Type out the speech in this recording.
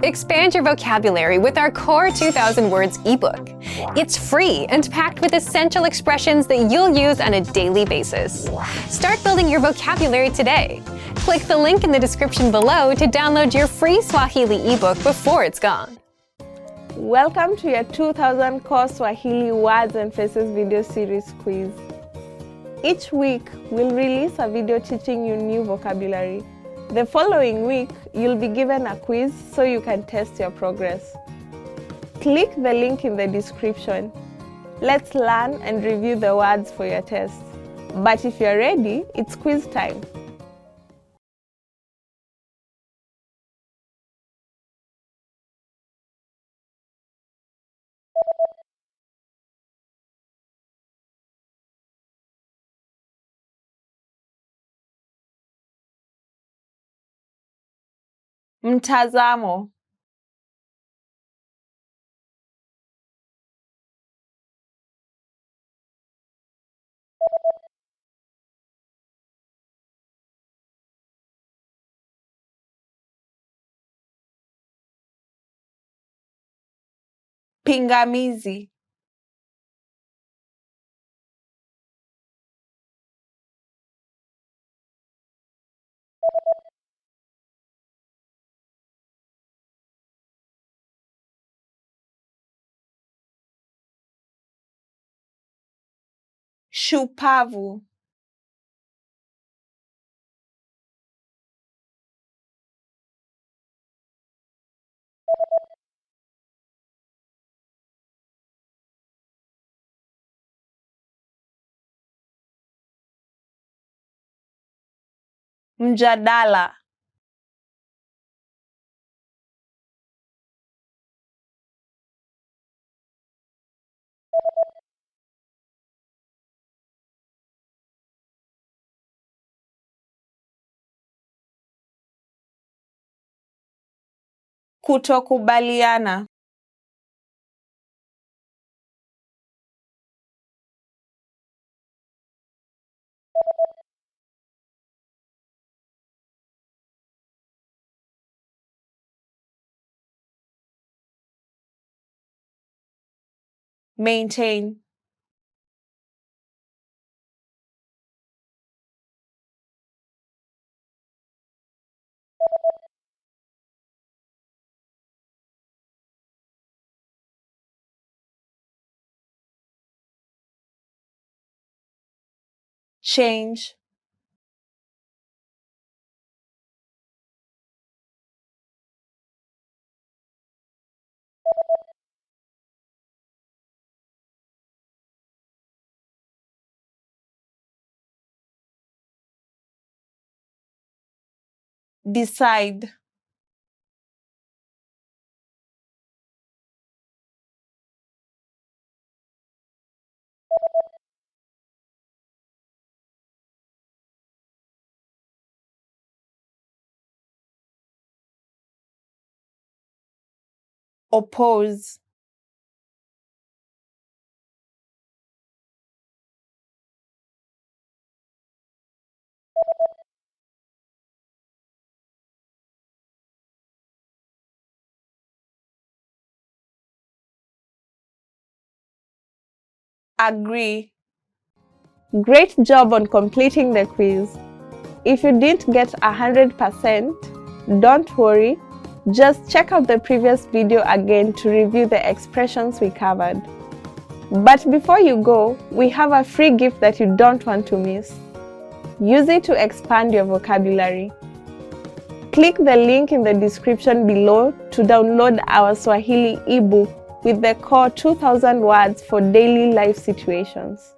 Expand your vocabulary with our Core 2000 Words ebook. It's free and packed with essential expressions that you'll use on a daily basis. Start building your vocabulary today. Click the link in the description below to download your free Swahili ebook before it's gone. Welcome to your 2000 Core Swahili Words and Phrases video series quiz. Each week, we'll release a video teaching you new vocabulary. The following week, you'll be given a quiz so you can test your progress. Click the link in the description. Let's learn and review the words for your test. But if you're ready, it's quiz time. Mtazamo. Pingamizi. Shupavu. Mjadala. Kutokubaliana. Maintain. Change. Decide. Oppose. Agree. Great job on completing the quiz. If you didn't get 100%, don't worry. Just check out the previous video again to review the expressions we covered. But before you go, we have a free gift that you don't want to miss. Use it to expand your vocabulary. Click the link in the description below to download our Swahili ebook with the Core 2000 Words for daily life situations.